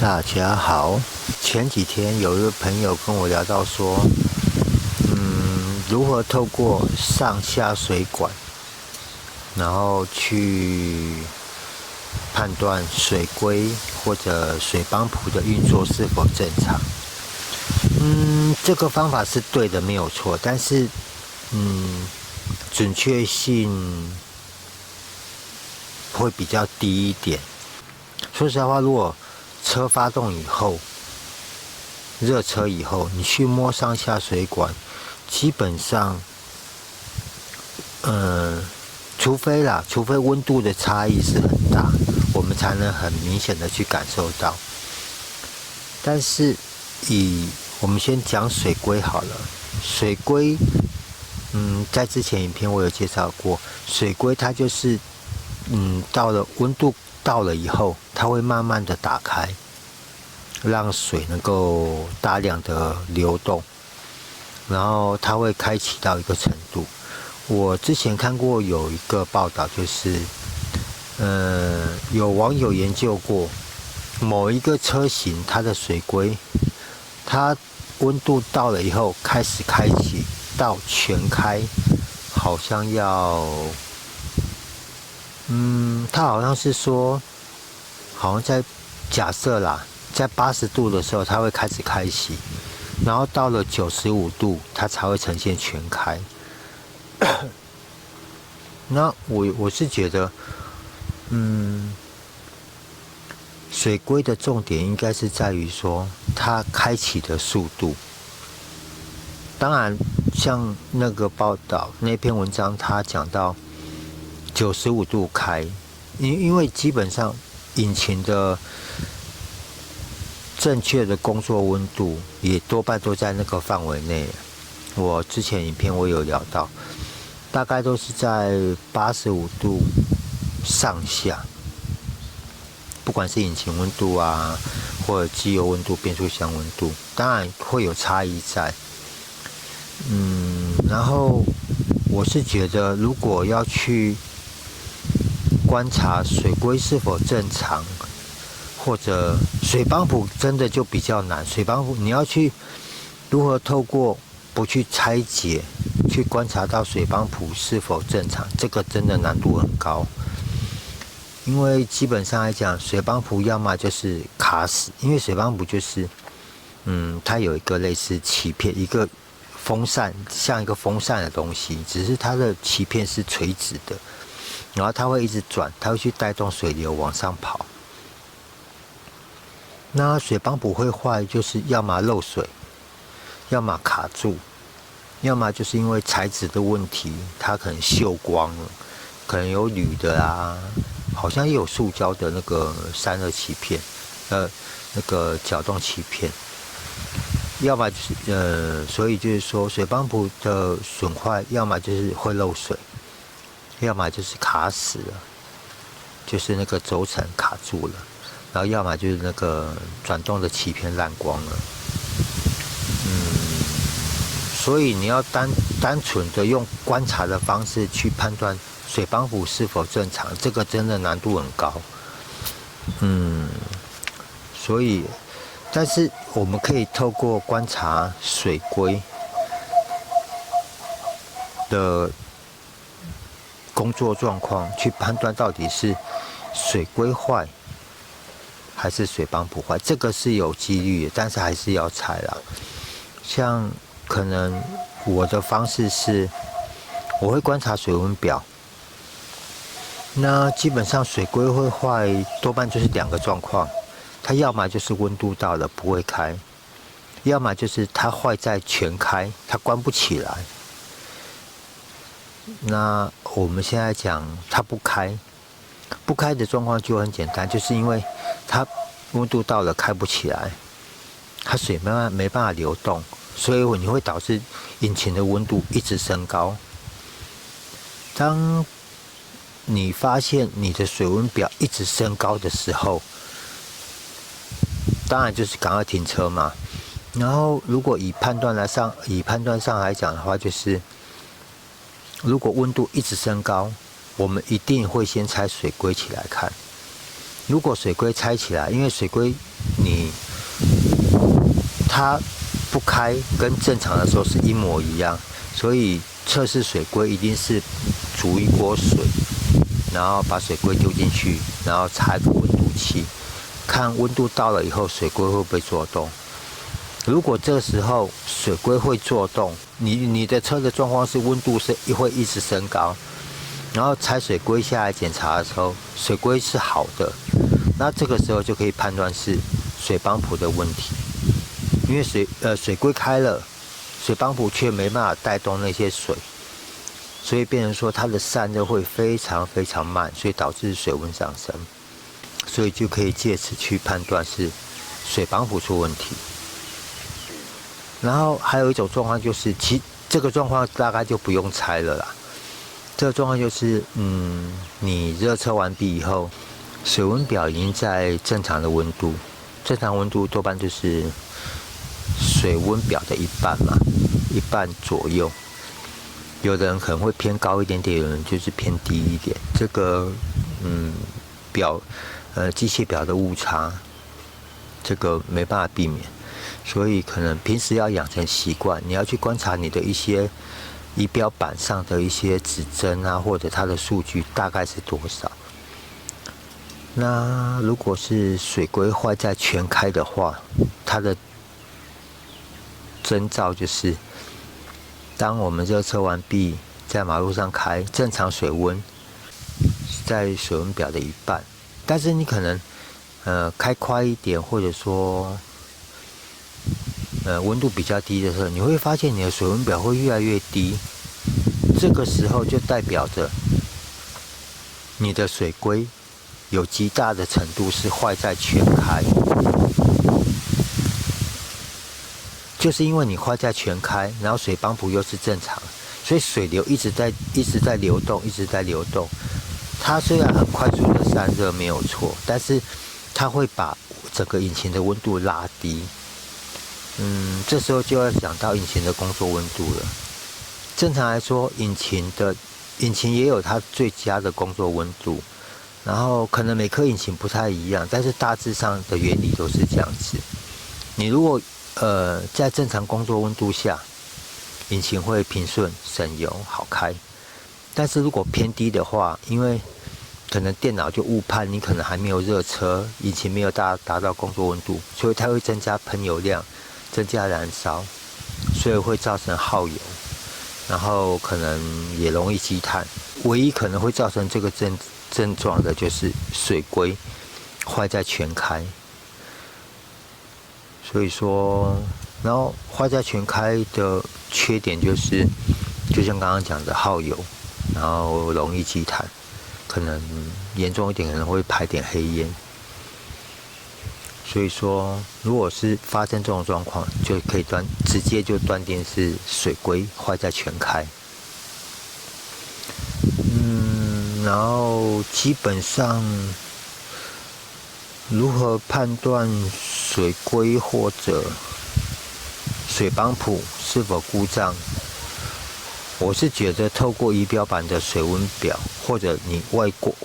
大家好，前几天有一个朋友跟我聊到说，如何透过上下水管，然后去判断水龟或者水帮浦的运作是否正常。这个方法是对的，没有错，但是，准确性会比较低一点。说实话，如果车发动以后，热车以后，你去摸上下水管，基本上，除非温度的差异是很大，我们才能很明显的去感受到。但是我们先讲水龟好了，水龟，在之前影片我有介绍过，水龟它就是，到了温度到了以后，它会慢慢的打开，让水能够大量的流动，然后它会开启到一个程度。我之前看过有一个报道，就是，有网友研究过某一个车型，它的水龟，它温度到了以后开始开启到全开，好像要，它好像是说，好像在假设啦，在80度的时候它会开始开启，然后到了95度它才会呈现全开。那我是觉得，水龟的重点应该是在于说它开启的速度。当然，像那个报道那篇文章，它讲到95度开，因为基本上引擎的正确的工作温度也多半都在那个范围内。我之前影片我有聊到，大概都是在85度上下，不管是引擎温度啊，或者机油温度、变速箱温度，当然会有差异在。然后我是觉得，如果要去观察水龟是否正常，或者水帮浦真的就比较难。水帮浦你要去如何透过不去拆解，去观察到水帮浦是否正常，这个真的难度很高。因为基本上来讲，水帮浦要么就是卡死，因为水帮浦就是，它有一个类似鳍片，一个风扇，像一个风扇的东西，只是它的鳍片是垂直的，然后它会一直转，它会去带动水流往上跑。那水帮浦会坏，就是要么漏水，要么卡住，要么就是因为材质的问题，它可能锈光了，可能有铝的啊，好像也有塑胶的那个散热鳍片，那个搅动鳍片。要么就是，所以就是说，水帮浦的损坏，要么就是会漏水，要么就是卡死了，就是那个轴承卡住了，然后要么就是那个转动的鳍片烂光了。所以你要单纯的用观察的方式去判断水帮浦是否正常，这个真的难度很高。所以，但是我们可以透过观察水龟的工作状况，去判断到底是水龟坏还是水帮浦坏，这个是有几率的，但是还是要猜啦。像可能我的方式是，我会观察水温表。那基本上水龟会坏，多半就是2个状况，它要么就是温度到了不会开，要么就是它坏在全开，它关不起来。那我们现在讲它不开的状况就很简单，就是因为它温度到了开不起来，它水没办法流动，所以你会导致引擎的温度一直升高。当你发现你的水温表一直升高的时候，当然就是赶快停车嘛。然后如果以判断上来讲的话，就是如果温度一直升高，我们一定会先拆水龟起来看。如果水龟拆起来，因为水龟它不开跟正常的时候是一模一样，所以测试水龟一定是煮一锅水，然后把水龟丢进去，然后插一个温度计，看温度到了以后水龟会不会做动。如果这个时候水龟会做动，你的车的状况是温度是会一直升高，然后拆水龟下来检查的时候，水龟是好的，那这个时候就可以判断是水帮浦的问题，因为水龟开了，水帮浦却没办法带动那些水，所以变成说它的散热会非常非常慢，所以导致水温上升，所以就可以借此去判断是水帮浦出问题。然后还有一种状况就是，这个状况大概就不用拆了啦。这个状况就是，你热车完毕以后，水温表已经在正常的温度，正常温度多半就是水温表的一半嘛，一半左右。有的人可能会偏高一点点，有人就是偏低一点。这个，机械表的误差，这个没办法避免。所以可能平时要养成习惯，你要去观察你的一些仪表板上的一些指针啊，或者它的数据大概是多少。那如果是水龟坏在全开的话，它的征兆就是，当我们热车完毕，在马路上开，正常水温在水温表的一半，但是你可能开快一点，或者说温度比较低的时候，你会发现你的水温表会越来越低。这个时候就代表着你的水龟有极大的程度是坏在全开，就是因为你坏在全开，然后水帮浦又是正常，所以水流一直在流动，一直在流动。它虽然很快速的散热没有错，但是它会把整个引擎的温度拉低。这时候就要讲到引擎的工作温度了。正常来说，引擎也有它最佳的工作温度，然后可能每颗引擎不太一样，但是大致上的原理都是这样子。你如果在正常工作温度下，引擎会平顺、省油、好开。但是如果偏低的话，因为可能电脑就误判你可能还没有热车，引擎没有达到工作温度，所以它会增加喷油量，增加燃烧，所以会造成耗油，然后可能也容易积碳。唯一可能会造成这个症状的就是水龟坏在全开。所以说，然后坏在全开的缺点就是，就像刚刚讲的耗油，然后容易积碳，可能严重一点可能会排点黑烟。所以说，如果是发生这种状况，就可以直接就断定是水龟坏在全开。然后基本上如何判断水龟或者水帮浦是否故障？我是觉得透过仪表板的水温表，或者你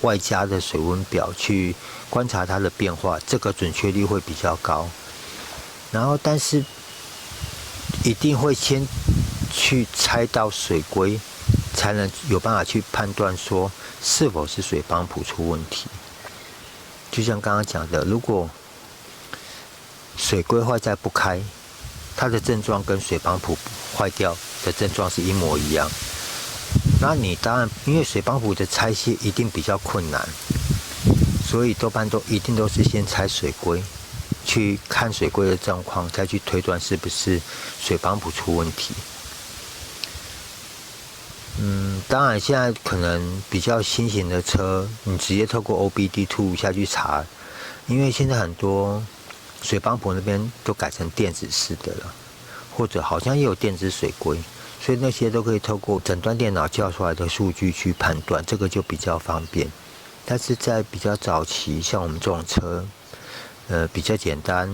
外加的水温表去观察它的变化，这个准确率会比较高。然后，但是一定会先去拆到水龟，才能有办法去判断说是否是水帮浦出问题。就像刚刚讲的，如果水龟坏在不开，它的症状跟水帮浦坏掉的症状是一模一样。那你当然，因为水帮浦的拆卸一定比较困难，所以多半一定都是先拆水龟，去看水龟的状况，再去推断是不是水帮浦出问题。当然现在可能比较新型的车，你直接透过 OBD2 下去查，因为现在很多水帮浦那边都改成电子式的了，或者好像也有电子水龟，所以那些都可以透过诊断电脑叫出来的数据去判断，这个就比较方便。但是在比较早期，像我们这种车，比较简单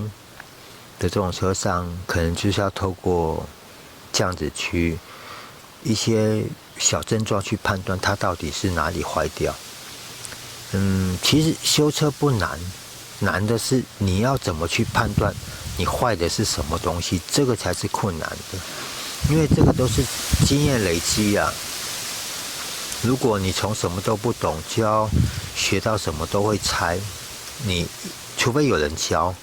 的这种车上，可能就是要透过这样子去一些小症状去判断它到底是哪里坏掉。其实修车不难，难的是你要怎么去判断你坏的是什么东西，这个才是困难的。因为这个都是经验累积啊。如果你从什么都不懂就要学到什么都会猜，你除非有人教，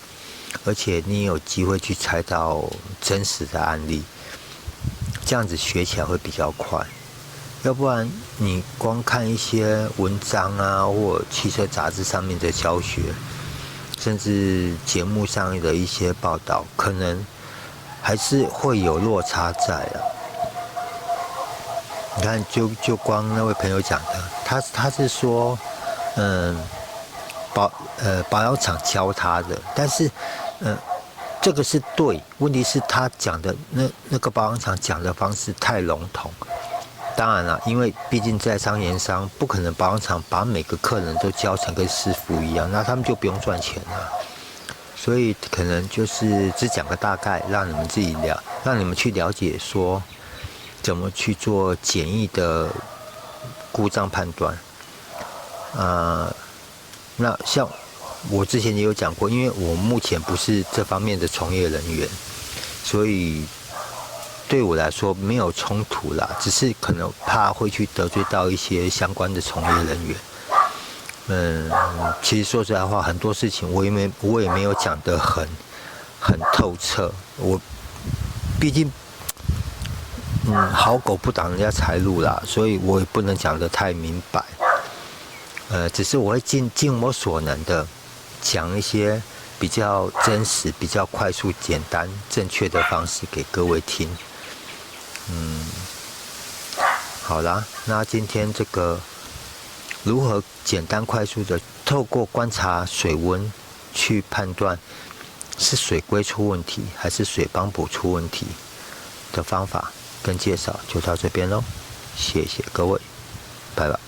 而且你有机会去猜到真实的案例，这样子学起来会比较快。要不然你光看一些文章啊，或汽车杂志上面的教学，甚至节目上的一些报道，可能还是会有落差在啊。你看，就光那位朋友讲的，他是说，保养厂教他的，但是，这个是对，问题是他讲的那个保养厂讲的方式太笼统。当然了，因为毕竟在商言商，不可能保养厂把每个客人都教成跟师傅一样，那他们就不用赚钱了。所以可能就是只讲个大概，让你们自己让你们去了解说怎么去做简易的故障判断。那像我之前也有讲过，因为我目前不是这方面的从业人员，所以对我来说没有冲突啦，只是可能怕会去得罪到一些相关的从业人员。其实说实在话，很多事情我也没有讲得很透彻。我毕竟好狗不挡人家财路啦，所以我也不能讲得太明白。只是我会尽我所能的讲一些比较真实、比较快速、简单、正确的方式给各位听。好啦，那今天这个如何简单快速的透过观察水温去判断是水龟出问题还是水帮补出问题的方法跟介绍就到这边咯，谢谢各位，拜拜。